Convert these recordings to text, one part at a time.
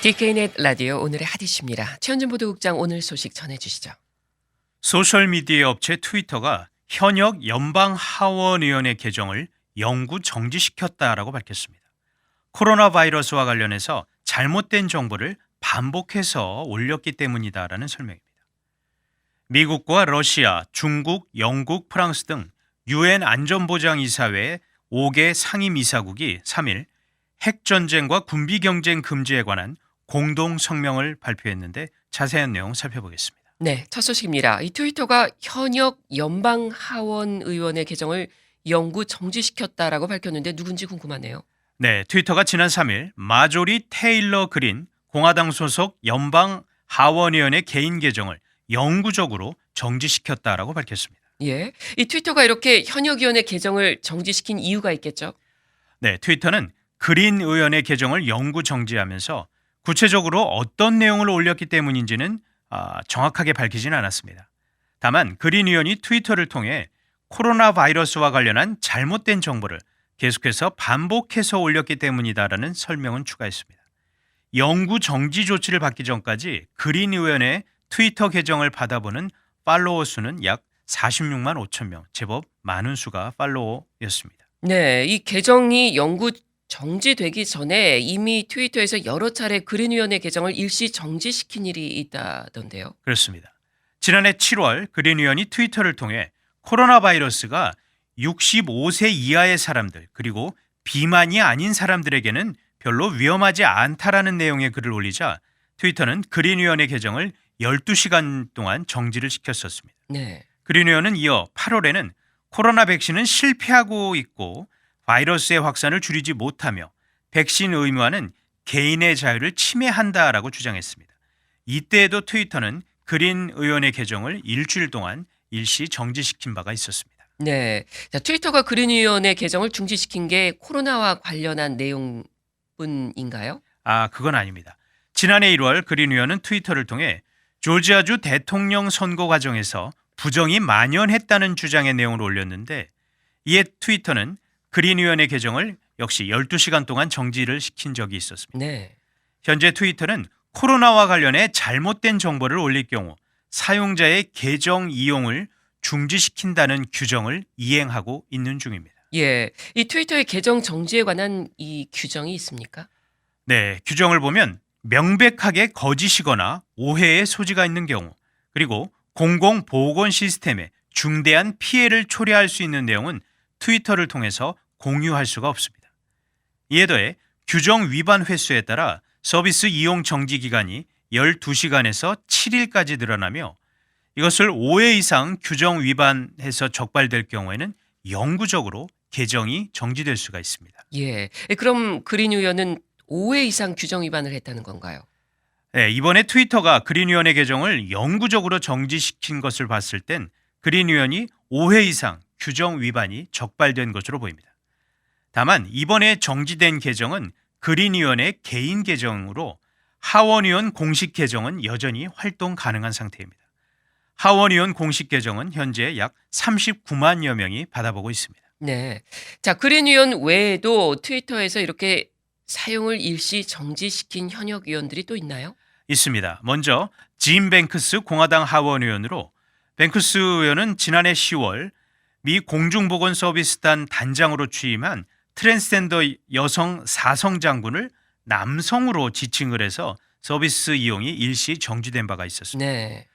DK넷 라디오 오늘의 핫이슈입니다. 최현준 보도국장 오늘 소식 전해주시죠. 소셜미디어 업체 트위터가 현역 연방하원의원의 계정을 영구 정지시켰다라고 밝혔습니다. 코로나 바이러스와 관련해서 잘못된 정보를 반복해서 올렸기 때문이다라는 설명입니다. 미국과 러시아, 중국, 영국, 프랑스 등 유엔 안전보장이사회 5개 상임이사국이 3일 핵전쟁과 군비경쟁 금지에 관한 공동 성명을 발표했는데 자세한 내용 살펴보겠습니다. 네, 첫 소식입니다. 이 트위터가 현역 연방하원 의원의 계정을 영구 정지시켰다라고 밝혔는데 누군지 궁금하네요. 네, 트위터가 지난 3일 마조리 테일러 그린 공화당 소속 연방 하원의원의 개인 계정을 영구적으로 정지시켰다라고 밝혔습니다. 예, 이 트위터가 이렇게 현역 의원의 계정을 정지시킨 이유가 있겠죠? 네, 트위터는 그린 의원의 계정을 영구 정지하면서 구체적으로 어떤 내용을 올렸기 때문인지는 정확하게 밝히지는 않았습니다. 다만 그린 의원이 트위터를 통해 코로나 바이러스와 관련한 잘못된 정보를 계속해서 반복해서 올렸기 때문이다라는 설명은 추가했습니다. 영구 정지 조치를 받기 전까지 그린 의원의 트위터 계정을 받아보는 팔로워 수는 약 46만 5천 명, 제법 많은 수가 팔로워였습니다. 네, 이 계정이 영구 정지되기 전에 이미 트위터에서 여러 차례 그린 의원의 계정을 일시 정지시킨 일이 있다던데요. 그렇습니다. 지난해 7월 그린 의원이 트위터를 통해 코로나 바이러스가 65세 이하의 사람들 그리고 비만이 아닌 사람들에게는 별로 위험하지 않다라는 내용의 글을 올리자 트위터는 그린 의원의 계정을 12시간 동안 정지를 시켰었습니다. 네. 그린 의원은 이어 8월에는 코로나 백신은 실패하고 있고 바이러스의 확산을 줄이지 못하며 백신 의무화는 개인의 자유를 침해한다라고 주장했습니다. 이때에도 트위터는 그린 의원의 계정을 일주일 동안 일시 정지시킨 바가 있었습니다. 네. 자, 트위터가 그린 의원의 계정을 중지시킨 게 코로나와 관련한 내용뿐인가요? 그건 아닙니다. 지난해 1월 그린 의원은 트위터를 통해 조지아주 대통령 선거 과정에서 부정이 만연했다는 주장의 내용을 올렸는데 이에 트위터는 그린 의원의 계정을 역시 12시간 동안 정지를 시킨 적이 있었습니다. 네. 현재 트위터는 코로나와 관련해 잘못된 정보를 올릴 경우 사용자의 계정 이용을 중지시킨다는 규정을 이행하고 있는 중입니다. 예. 이 트위터의 계정 정지에 관한 이 규정이 있습니까? 네, 규정을 보면 명백하게 거짓이거나 오해의 소지가 있는 경우 그리고 공공보건 시스템에 중대한 피해를 초래할 수 있는 내용은 트위터를 통해서 공유할 수가 없습니다. 이에 더해 규정 위반 횟수에 따라 서비스 이용 정지 기간이 12시간에서 7일까지 늘어나며 이것을 5회 이상 규정 위반해서 적발될 경우에는 영구적으로 계정이 정지될 수가 있습니다. 예. 그럼 그린 의원은 5회 이상 규정 위반을 했다는 건가요? 네, 이번에 트위터가 그린 의원의 계정을 영구적으로 정지시킨 것을 봤을 땐 그린 의원이 5회 이상 규정 위반이 적발된 것으로 보입니다. 다만 이번에 정지된 계정은 그린 의원의 개인 계정으로 하원의원 공식 계정은 여전히 활동 가능한 상태입니다. 하원의원 공식 계정은 현재 약 39만여 명이 받아보고 있습니다. 네. 자, 그린 의원 외에도 트위터에서 이렇게 사용을 일시 정지시킨 현역 의원들이 또 있나요? 있습니다. 먼저 짐 뱅크스 공화당 하원의원으로 뱅크스 의원은 지난해 10월 미 공중보건서비스단 단장으로 취임한 트랜스젠더 여성 사성 장군을 남성으로 지칭을 해서 서비스 이용이 일시 정지된 바가 있었습니다. 네.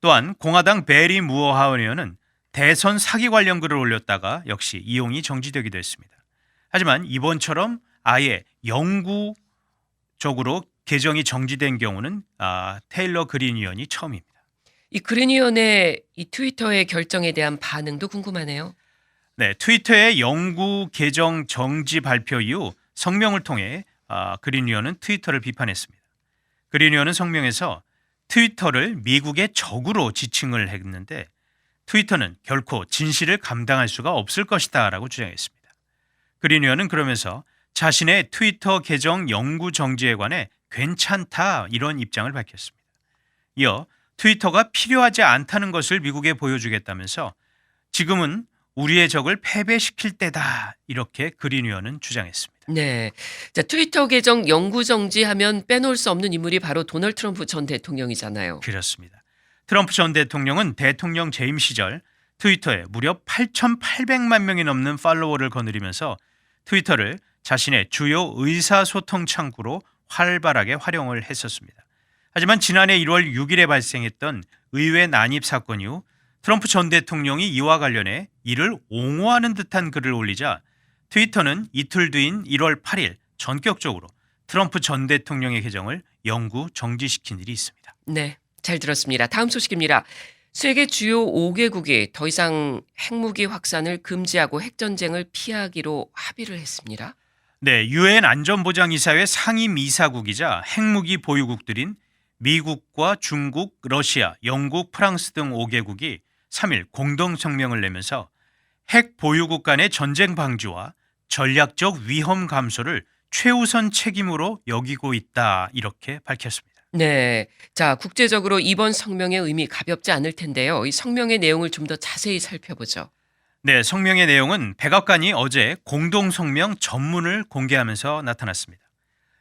또한 공화당 베리 무어 하원의원은 대선 사기 관련 글을 올렸다가 역시 이용이 정지되기도 했습니다. 하지만 이번처럼 아예 영구적으로 계정이 정지된 경우는 테일러 그린 의원이 처음입니다. 이 그린 의원의 이 트위터의 결정에 대한 반응도 궁금하네요. 네, 트위터의 영구 계정 정지 발표 이후 성명을 통해 그린 의원은 트위터를 비판했습니다. 그린 의원은 성명에서 트위터를 미국의 적으로 지칭을 했는데 트위터는 결코 진실을 감당할 수가 없을 것이다 라고 주장했습니다. 그린 의원은 그러면서 자신의 트위터 계정 영구 정지에 관해 괜찮다 이런 입장을 밝혔습니다. 이어 트위터가 필요하지 않다는 것을 미국에 보여주겠다면서 지금은 우리의 적을 패배시킬 때다. 이렇게 그린 의원은 주장했습니다. 네. 자, 트위터 계정 영구 정지하면 빼놓을 수 없는 인물이 바로 도널드 트럼프 전 대통령이잖아요. 그렇습니다. 트럼프 전 대통령은 대통령 재임 시절 트위터에 무려 8,800만 명이 넘는 팔로워를 거느리면서 트위터를 자신의 주요 의사소통 창구로 활발하게 활용을 했었습니다. 하지만 지난해 1월 6일에 발생했던 의회 난입 사건 이후 트럼프 전 대통령이 이와 관련해 이를 옹호하는 듯한 글을 올리자 트위터는 이틀 뒤인 1월 8일 전격적으로 트럼프 전 대통령의 계정을 영구 정지시킨 일이 있습니다. 네. 잘 들었습니다. 다음 소식입니다. 세계 주요 5개국이 더 이상 핵무기 확산을 금지하고 핵전쟁을 피하기로 합의를 했습니다. 네, 유엔 안전보장이사회 상임이사국이자 핵무기 보유국들인 미국과 중국, 러시아, 영국, 프랑스 등 5개국이 3일 공동 성명을 내면서 핵 보유국 간의 전쟁 방지와 전략적 위험 감소를 최우선 책임으로 여기고 있다. 이렇게 밝혔습니다. 네. 자, 국제적으로 이번 성명의 의미 가볍지 않을 텐데요. 이 성명의 내용을 좀 더 자세히 살펴보죠. 네, 성명의 내용은 백악관이 어제 공동 성명 전문을 공개하면서 나타났습니다.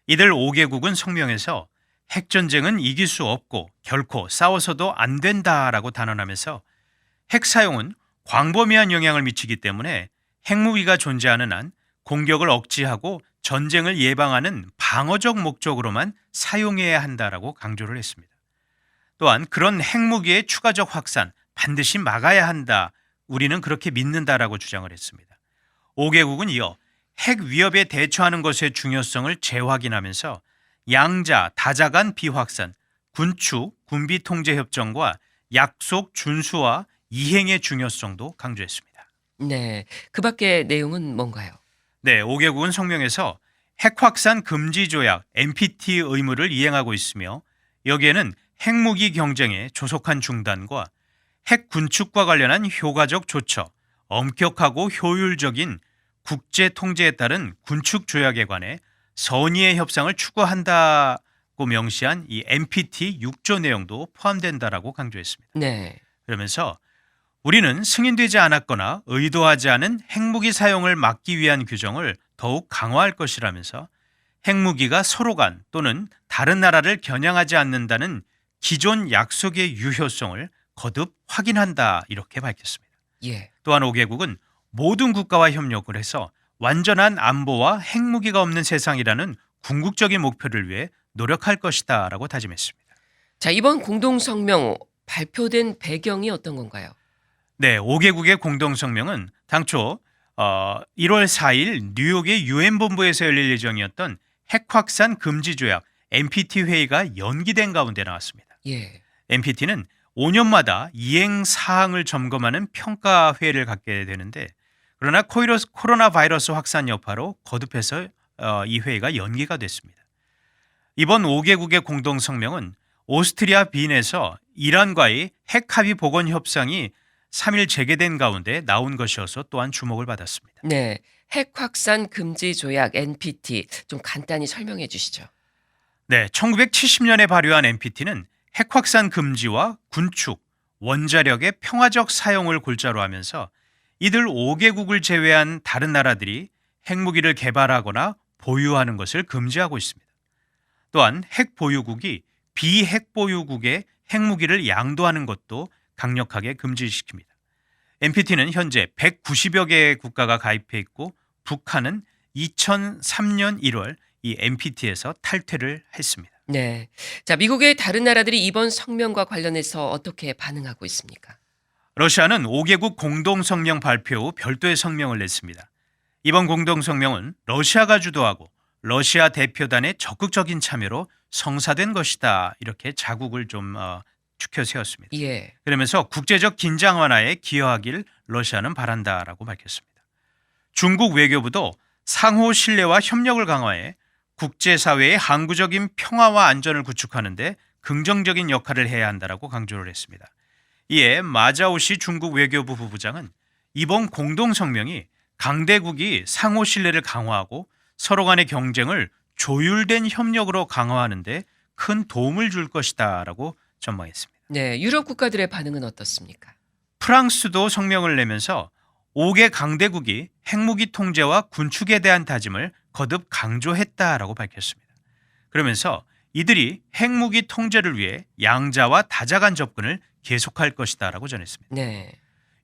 이들 5개국은 성명에서 핵전쟁은 이길 수 없고 결코 싸워서도 안 된다라고 단언하면서 핵 사용은 광범위한 영향을 미치기 때문에 핵무기가 존재하는 한 공격을 억제하고 전쟁을 예방하는 방어적 목적으로만 사용해야 한다라고 강조를 했습니다. 또한 그런 핵무기의 추가적 확산 반드시 막아야 한다. 우리는 그렇게 믿는다라고 주장을 했습니다. 5개국은 이어 핵 위협에 대처하는 것의 중요성을 재확인하면서 양자, 다자 간 비확산, 군축, 군비 통제 협정과 약속 준수와 이행의 중요성도 강조했습니다. 네. 그 밖의 내용은 뭔가요? 네, 5개국은 성명에서 핵 확산 금지 조약 NPT 의무를 이행하고 있으며 여기에는 핵무기 경쟁의 조속한 중단과 핵 군축과 관련한 효과적 조처, 엄격하고 효율적인 국제 통제에 따른 군축 조약에 관해 선의의 협상을 추구한다고 명시한 이 NPT 6조 내용도 포함된다라고 강조했습니다. 네. 그러면서 우리는 승인되지 않았거나 의도하지 않은 핵무기 사용을 막기 위한 규정을 더욱 강화할 것이라면서 핵무기가 서로 간 또는 다른 나라를 겨냥하지 않는다는 기존 약속의 유효성을 거듭 확인한다 이렇게 밝혔습니다. 예. 또한 5개국은 모든 국가와 협력을 해서 완전한 안보와 핵무기가 없는 세상이라는 궁극적인 목표를 위해 노력할 것이다 라고 다짐했습니다. 자, 이번 공동 성명 발표된 배경이 어떤 건가요? 네, 5개국의 공동성명은 당초 1월 4일 뉴욕의 유엔 본부에서 열릴 예정이었던 핵 확산 금지 조약 NPT 회의가 연기된 가운데 나왔습니다. 예. NPT는 5년마다 이행 사항을 점검하는 평가 회의를 갖게 되는데 그러나 코로나 바이러스 확산 여파로 거듭해서 이 회의가 연기가 됐습니다. 이번 5개국의 공동성명은 오스트리아 빈에서 이란과의 핵 합의 복원 협상이 3일 재개된 가운데 나온 것이어서 또한 주목을 받았습니다. 네. 핵 확산 금지 조약 NPT 좀 간단히 설명해 주시죠. 네, 1970년에 발효한 NPT는 핵 확산 금지와 군축, 원자력의 평화적 사용을 골자로 하면서 이들 5개국을 제외한 다른 나라들이 핵무기를 개발하거나 보유하는 것을 금지하고 있습니다. 또한 핵 보유국이 비핵 보유국의 핵무기를 양도하는 것도 강력하게 금지시킵니다. NPT는 현재 190여 개의 국가가 가입해 있고 북한은 2003년 1월 이 NPT에서 탈퇴를 했습니다. 네. 자, 미국의 다른 나라들이 이번 성명과 관련해서 어떻게 반응하고 있습니까? 러시아는 5개국 공동성명 발표 후 별도의 성명을 냈습니다. 이번 공동성명은 러시아가 주도하고 러시아 대표단의 적극적인 참여로 성사된 것이다. 이렇게 자국을 좀 추켜 세웠습니다. 예. 그러면서 국제적 긴장 완화에 기여하길 러시아는 바란다라고 밝혔습니다. 중국 외교부도 상호 신뢰와 협력을 강화해 국제사회의 항구적인 평화와 안전을 구축하는 데 긍정적인 역할을 해야 한다라고 강조를 했습니다. 이에 마자오시 중국 외교부 부부장은 이번 공동성명이 강대국이 상호 신뢰를 강화하고 서로 간의 경쟁을 조율된 협력으로 강화하는 데 큰 도움을 줄 것이다라고 전망했습니다. 네. 유럽 국가들의 반응은 어떻습니까? 프랑스도 성명을 내면서 5개 강대국이 핵무기 통제와 군축에 대한 다짐을 거듭 강조했다라고 밝혔습니다. 그러면서 이들이 핵무기 통제를 위해 양자와 다자간 접근을 계속할 것이다라고 전했습니다. 네.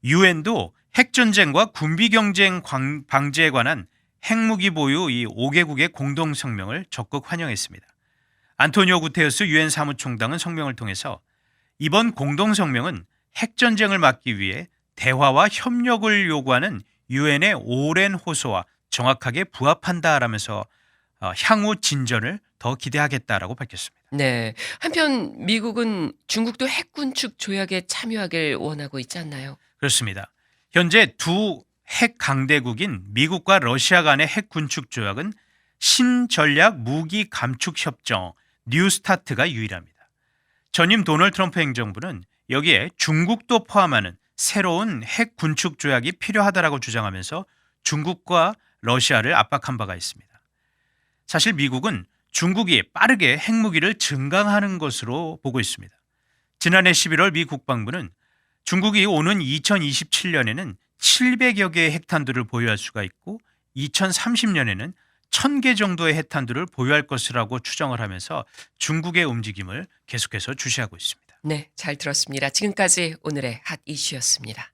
유엔도 핵전쟁과 군비 경쟁 방지에 관한 핵무기 보유 이 5개국의 공동 성명을 적극 환영했습니다. 안토니오 구테르스 유엔 사무총장은 성명을 통해서 이번 공동 성명은 핵전쟁을 막기 위해 대화와 협력을 요구하는 유엔의 오랜 호소와 정확하게 부합한다라면서 향후 진전을 더 기대하겠다라고 밝혔습니다. 네. 한편 미국은 중국도 핵군축 조약에 참여하길 원하고 있지 않나요? 그렇습니다. 현재 두 핵 강대국인 미국과 러시아 간의 핵 군축 조약은 신전략 무기 감축 협정 뉴스타트가 유일합니다. 전임 도널드 트럼프 행정부는 여기에 중국도 포함하는 새로운 핵 군축 조약이 필요하다라고 주장하면서 중국과 러시아를 압박한 바가 있습니다. 사실 미국은 중국이 빠르게 핵무기를 증강하는 것으로 보고 있습니다. 지난해 11월 미 국방부는 중국이 오는 2027년에는 700여 개의 핵탄두를 보유할 수가 있고 2030년에는 1000개 정도의 핵탄두를 보유할 것이라고 추정을 하면서 중국의 움직임을 계속해서 주시하고 있습니다. 네, 잘 들었습니다. 지금까지 오늘의 핫 이슈였습니다.